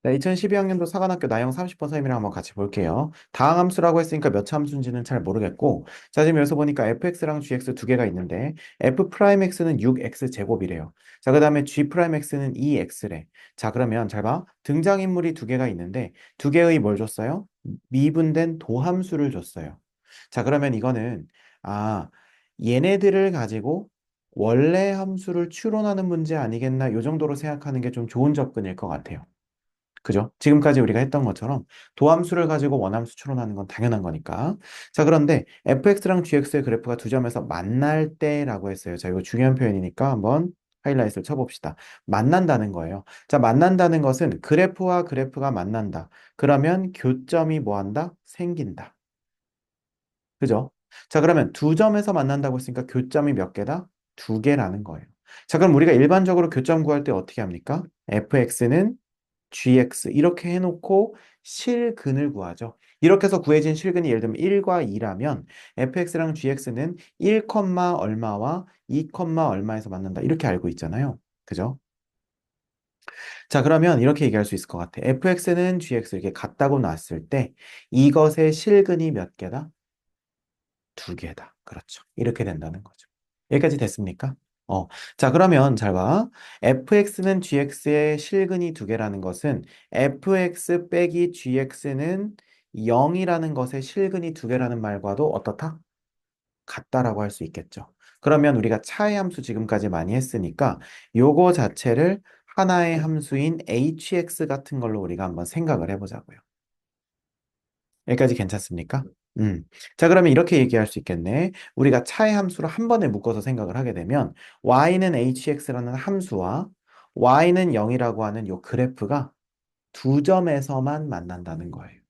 네, 2012학년도 사관학교 나형 30번 선생님이랑 한번 같이 볼게요. 다항함수라고 했으니까 몇 차 함수인지는 잘 모르겠고, 자, 지금 여기서 보니까 fx랑 gx 두 개가 있는데, f'x는 6x 제곱이래요. 자, 그 다음에 g'x는 2x래. 자, 그러면 잘 봐. 등장인물이 두 개가 있는데, 두 개의 뭘 줬어요? 미분된 도함수를 줬어요. 자, 그러면 이거는, 아, 얘네들을 가지고 원래 함수를 추론하는 문제 아니겠나? 요 정도로 생각하는 게 좀 좋은 접근일 것 같아요. 그죠? 지금까지 우리가 했던 것처럼 도함수를 가지고 원함수 추론하는 건 당연한 거니까. 자, 그런데 fx랑 gx의 그래프가 두 점에서 만날 때라고 했어요. 자, 이거 중요한 표현이니까 한번 하이라이트를 쳐봅시다. 만난다는 거예요. 자, 만난다는 것은 그래프와 그래프가 만난다. 그러면 교점이 뭐 한다? 생긴다. 그죠? 자, 그러면 두 점에서 만난다고 했으니까 교점이 몇 개다? 두 개라는 거예요. 자, 그럼 우리가 일반적으로 교점 구할 때 어떻게 합니까? fx는 gx 이렇게 해놓고 실근을 구하죠. 이렇게 해서 구해진 실근이 예를 들면 1과 2라면 fx랑 gx는 1, 얼마와 2, 얼마에서 만난다. 이렇게 알고 있잖아요. 그죠? 자, 그러면 이렇게 얘기할 수 있을 것 같아. fx는 gx 이렇게 같다고 놨을 때 이것의 실근이 몇 개다? 두 개다. 그렇죠. 이렇게 된다는 거죠. 여기까지 됐습니까? 어. 자, 그러면 잘 봐. fx는 gx의 실근이 두 개라는 것은 fx 빼기 gx는 0이라는 것의 실근이 두 개라는 말과도 어떻다? 같다라고 할 수 있겠죠. 그러면 우리가 차의 함수 지금까지 많이 했으니까 요거 자체를 하나의 함수인 hx 같은 걸로 우리가 한번 생각을 해보자고요. 여기까지 괜찮습니까? 음. 자, 그러면 이렇게 얘기할 수 있겠네. 우리가 차의 함수를 한 번에 묶어서 생각을 하게 되면 y는 hx라는 함수와 y는 0이라고 하는 요 그래프가 두 점에서만 만난다는 거예요.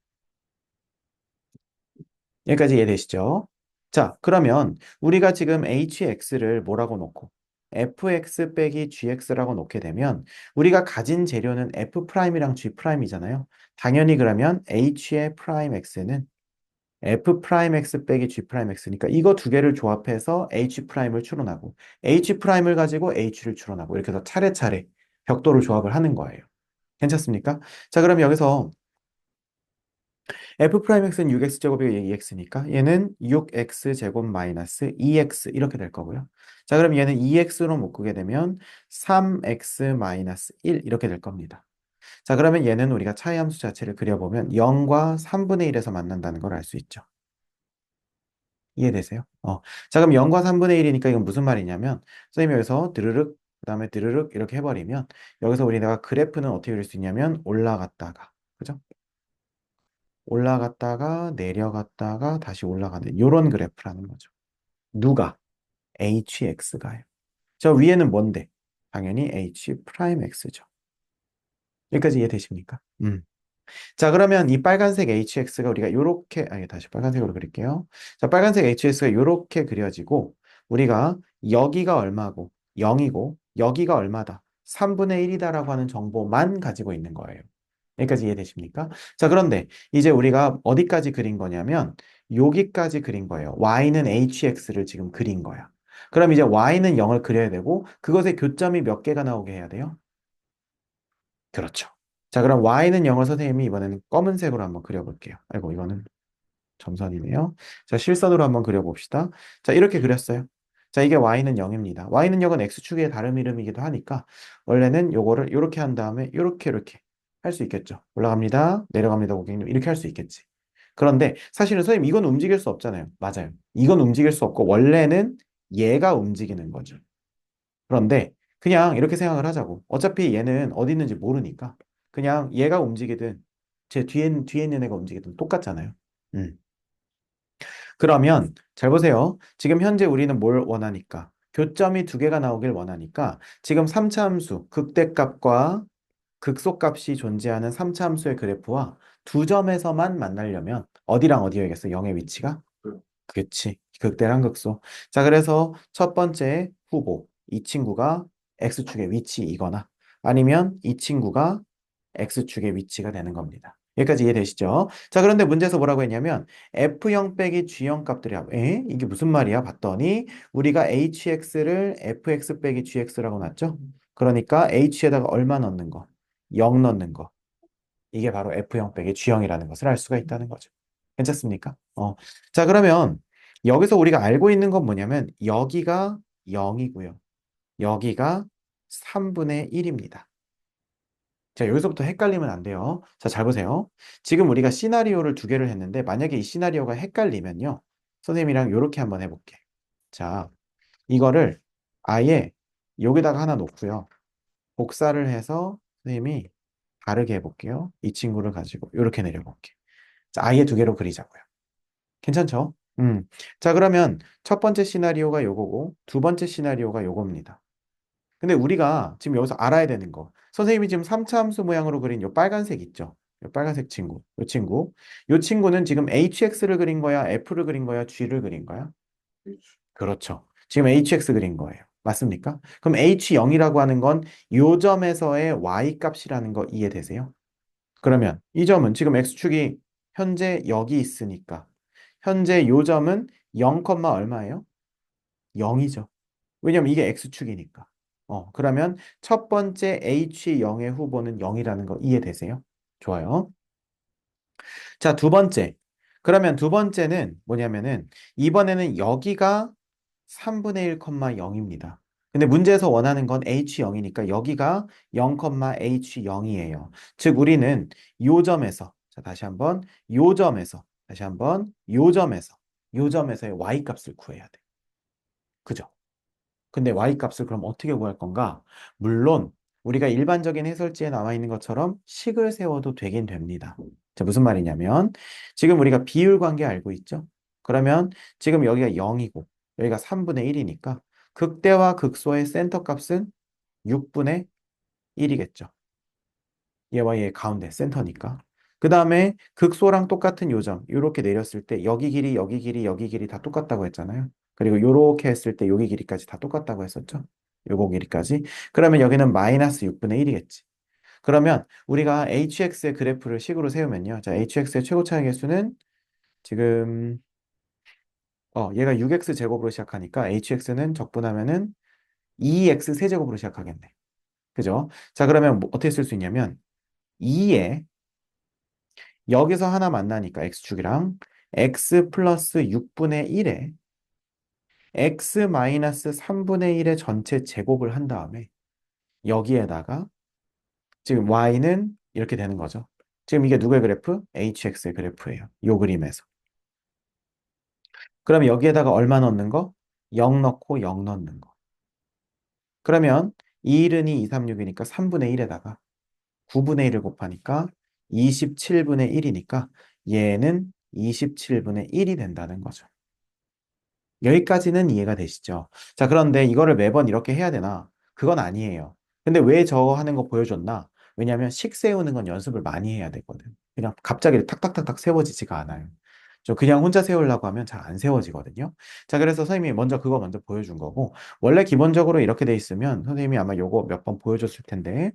여기까지 이해되시죠? 자, 그러면 우리가 지금 hx를 뭐라고 놓고 fx 빼기 gx라고 놓게 되면 우리가 가진 재료는 f'이랑 g'이잖아요. 당연히 그러면 h의 프라임 x는 f 프라임 x 빼기 g 프라임 x니까 이거 두 개를 조합해서 h 프라임을 추론하고 h 프라임을 가지고 h를 추론하고 이렇게 해서 차례차례 벽도를 조합을 하는 거예요. 괜찮습니까? 자, 그럼 여기서 f 프라임 x는 6x 제곱이 2x니까 얘는 6x 제곱 마이너스 2x 이렇게 될 거고요. 자, 그럼 얘는 2x로 묶게 되면 3x 마이너스 1 이렇게 될 겁니다. 자, 그러면 얘는 우리가 차이 함수 자체를 그려보면 0과 3분의 1에서 만난다는 걸 알 수 있죠. 이해되세요? 자, 그럼 0과 3분의 1이니까 이건 무슨 말이냐면, 선생님이 여기서 드르륵, 그 다음에 드르륵 이렇게 해버리면, 여기서 우리가 그래프는 어떻게 그릴 수 있냐면, 올라갔다가, 그죠? 올라갔다가, 내려갔다가, 다시 올라가는, 요런 그래프라는 거죠. 누가? hx가요. 저 위에는 뭔데? 당연히 h 프라임 x죠. 여기까지 이해되십니까? 자, 그러면 이 빨간색 HX가 우리가 요렇게, 아니, 다시 빨간색으로 그릴게요. 자, 빨간색 HX가 요렇게 그려지고, 우리가 여기가 얼마고, 0이고, 여기가 얼마다, 3분의 1이다라고 하는 정보만 가지고 있는 거예요. 여기까지 이해되십니까? 자, 그런데 이제 우리가 어디까지 그린 거냐면, 여기까지 그린 거예요. Y는 HX를 지금 그린 거야. 그럼 이제 Y는 0을 그려야 되고, 그것의 교점이 몇 개가 나오게 해야 돼요? 그렇죠. 자, 그럼 y는 0을 선생님이 이번에는 검은색으로 한번 그려볼게요. 아이고, 이거는 점선이네요. 자, 실선으로 한번 그려봅시다. 자, 이렇게 그렸어요. 자, 이게 y는 0입니다. y는 0은 x축의 다른 이름이기도 하니까 원래는 요거를 이렇게 한 다음에 이렇게 할 수 있겠죠. 올라갑니다. 내려갑니다. 고객님. 이렇게 할 수 있겠지. 그런데 사실은 선생님 이건 움직일 수 없잖아요. 맞아요. 이건 움직일 수 없고 원래는 얘가 움직이는 거죠. 그런데 그냥 이렇게 생각을 하자고. 어차피 얘는 어디 있는지 모르니까 그냥 얘가 움직이든 제 뒤에 있는 애가 움직이든 똑같잖아요. 음. 그러면 잘 보세요. 지금 현재 우리는 뭘 원하니까? 교점이 두 개가 나오길 원하니까 지금 3차 함수 극대값과 극소값이 존재하는 3차 함수의 그래프와 두 점에서만 만나려면 어디랑 어디여야겠어? 0의 위치가? 그치. 극대랑 극소. 자, 그래서 첫 번째 후보. 이 친구가 X축의 위치이거나 아니면 이 친구가 X축의 위치가 되는 겁니다. 여기까지 이해되시죠? 자, 그런데 문제에서 뭐라고 했냐면 F0 빼기 G0 값들이 이게 무슨 말이야? 봤더니 우리가 HX를 FX 빼기 GX라고 놨죠? 그러니까 H에다가 얼마 넣는 거? 0 넣는 거. 이게 바로 F형 빼기 G형이라는 것을 알 수가 있다는 거죠. 괜찮습니까? 자, 그러면 여기서 우리가 알고 있는 건 뭐냐면 여기가 0이고요. 여기가 3분의 1입니다. 자, 여기서부터 헷갈리면 안 돼요. 자, 잘 보세요. 지금 우리가 시나리오를 두 개를 했는데 만약에 이 시나리오가 헷갈리면요. 선생님이랑 이렇게 한번 해볼게. 자, 이거를 아예 여기다가 하나 놓고요. 복사를 해서 선생님이 다르게 해볼게요. 이 친구를 가지고 이렇게 내려볼게. 자, 아예 두 개로 그리자고요. 괜찮죠? 자, 그러면 첫 번째 시나리오가 요거고 두 번째 시나리오가 요겁니다. 근데 우리가 지금 여기서 알아야 되는 거. 선생님이 지금 3차 함수 모양으로 그린 요 빨간색 있죠? 요 빨간색 친구. 요 친구. 요 친구는 지금 hx를 그린 거야? f를 그린 거야? g를 그린 거야? 그렇죠. 지금 hx 그린 거예요. 맞습니까? 그럼 h0이라고 하는 건 요 점에서의 y 값이라는 거 이해되세요? 그러면 이 점은 지금 x축이 현재 여기 있으니까 현재 요 점은 0, 얼마예요? 0이죠. 왜냐면 이게 x축이니까. 그러면 첫 번째 h0의 후보는 0이라는 거 이해되세요? 좋아요. 자, 두 번째. 그러면 두 번째는 뭐냐면은 이번에는 여기가 3분의 1, 0입니다. 근데 문제에서 원하는 건 h0이니까 여기가 0, h0이에요. 즉 우리는 요 점에서 자, 다시 한번 요 점에서의 y 값을 구해야 돼. 그죠? 근데 y-값을 그럼 어떻게 구할 건가? 물론 우리가 일반적인 해설지에 나와 있는 것처럼 식을 세워도 되긴 됩니다. 자, 무슨 말이냐면 지금 우리가 비율 관계 알고 있죠? 그러면 지금 여기가 0이고 여기가 3분의 1이니까 극대와 극소의 센터 값은 6분의 1이겠죠. 얘와 얘 가운데 센터니까. 그 다음에 극소랑 똑같은 요점 이렇게 내렸을 때 여기 길이 여기 길이 여기 길이 다 똑같다고 했잖아요. 그리고 요렇게 했을 때 여기 길이까지 다 똑같다고 했었죠. 요거 길이까지. 그러면 여기는 마이너스 6분의 1이겠지. 그러면 우리가 hx의 그래프를 식으로 세우면요. 자, hx의 최고 차이 개수는 지금 얘가 6x 제곱으로 시작하니까 hx는 적분하면은 2x 세제곱으로 시작하겠네. 그죠? 자, 그러면 뭐 어떻게 쓸 수 있냐면 2에 여기서 하나 만나니까 x축이랑 x 플러스 6분의 1에 x 마이너스 3분의 1의 전체 제곱을 한 다음에 여기에다가 지금 y는 이렇게 되는 거죠. 지금 이게 누구의 그래프? hx의 그래프예요. 요 그림에서. 그럼 여기에다가 얼마 넣는 거? 0 넣고 0 넣는 거. 그러면 2일은 2, 2, 3, 6이니까 3분의 1에다가 9분의 1을 곱하니까 27분의 1이니까 얘는 27분의 1이 된다는 거죠. 여기까지는 이해가 되시죠? 자, 그런데 이거를 매번 이렇게 해야 되나? 그건 아니에요. 근데 왜 저거 하는 거 보여줬나? 왜냐면 식 세우는 건 연습을 많이 해야 되거든. 그냥 갑자기 탁탁탁탁 세워지지가 않아요. 저 그냥 혼자 세우려고 하면 잘 안 세워지거든요. 자, 그래서 선생님이 먼저 그거 먼저 보여준 거고, 원래 기본적으로 이렇게 돼 있으면 선생님이 아마 요거 몇 번 보여줬을 텐데,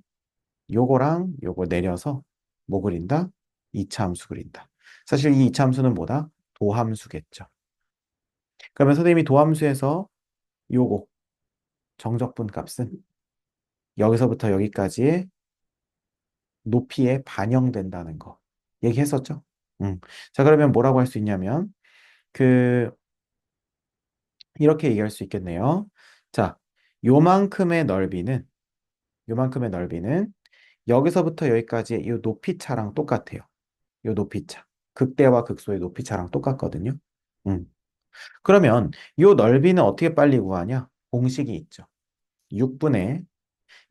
요거랑 요거 내려서 뭐 그린다? 이차 함수 그린다. 사실 이 이차 함수는 뭐다? 도함수겠죠. 그러면 선생님이 도함수에서 요거 정적분 값은 여기서부터 여기까지의 높이에 반영된다는 거 얘기했었죠? 자, 그러면 뭐라고 할 수 있냐면 그 이렇게 얘기할 수 있겠네요. 자, 요만큼의 넓이는 요만큼의 넓이는 여기서부터 여기까지의 이 높이 차랑 똑같아요. 요 높이 차. 극대와 극소의 높이 차랑 똑같거든요. 음. 그러면 요 넓이는 어떻게 빨리 구하냐? 공식이 있죠. 6분의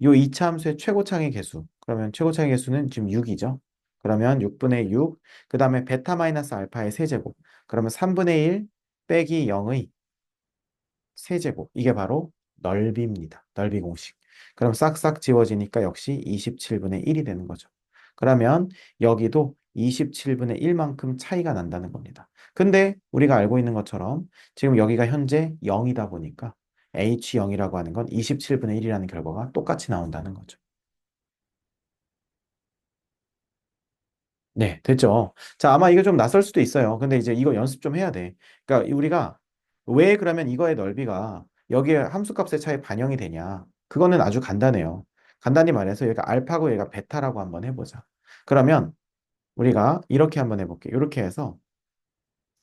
요 이차 함수의 최고창의 개수. 그러면 최고창의 개수는 지금 6이죠. 그러면 6분의 6, 그 다음에 베타 마이너스 알파의 세제곱. 그러면 3분의 1 빼기 0의 세제곱. 이게 바로 넓이입니다. 넓이 공식. 그럼 싹싹 지워지니까 역시 27분의 1이 되는 거죠. 그러면 여기도 27분의 1만큼 차이가 난다는 겁니다. 근데 우리가 알고 있는 것처럼 지금 여기가 현재 0이다 보니까 H0이라고 하는 건 27분의 1이라는 결과가 똑같이 나온다는 거죠. 네, 됐죠. 자, 아마 이거 좀 낯설 수도 있어요. 근데 이제 이거 연습 좀 해야 돼. 그러니까 우리가 왜 그러면 이거의 넓이가 여기에 함수값의 차이 반영이 되냐? 그거는 아주 간단해요. 간단히 말해서 여기가 알파고 얘가 베타라고 한번 해보자. 그러면 우리가 이렇게 한번 해볼게요. 이렇게 해서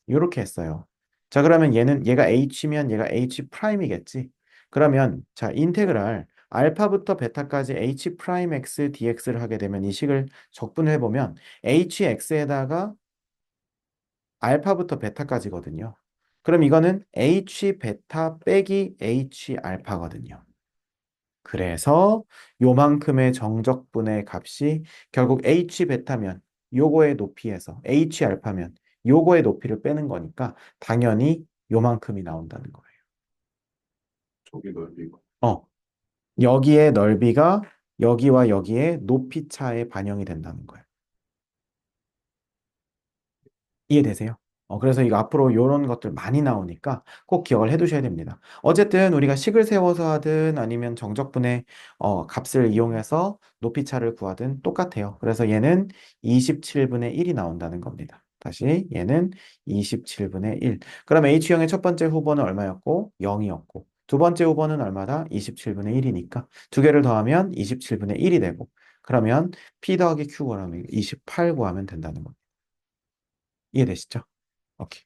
이렇게 했어요. 자, 그러면 얘가 h면 얘가 h 프라임이겠지. 그러면 자, 인테그랄 알파부터 베타까지 h 프라임 x dx를 하게 되면 이 식을 적분해 보면 hx에다가 알파부터 베타까지거든요. 그럼 이거는 h 베타 빼기 h 알파거든요. 그래서 요만큼의 정적분의 값이 결국 h 베타면 요거의 높이에서 h 알파면 요거의 높이를 빼는 거니까 당연히 요만큼이 나온다는 거예요. 저기 넓이고. 어, 여기의 넓이가 여기와 여기의 높이 차에 반영이 된다는 거예요. 이해되세요? 그래서 이거 앞으로 이런 것들 많이 나오니까 꼭 기억을 해 두셔야 됩니다. 어쨌든 우리가 식을 세워서 하든 아니면 정적분의 값을 이용해서 높이차를 구하든 똑같아요. 그래서 얘는 27분의 1이 나온다는 겁니다. 다시 얘는 27분의 1. 그럼 H형의 첫 번째 후보는 얼마였고? 0이었고 두 번째 후보는 얼마다? 27분의 1이니까 두 개를 더하면 27분의 1이 되고 그러면 P 더하기 Q 구하면 28 구하면 된다는 겁니다. 이해되시죠? 오케이.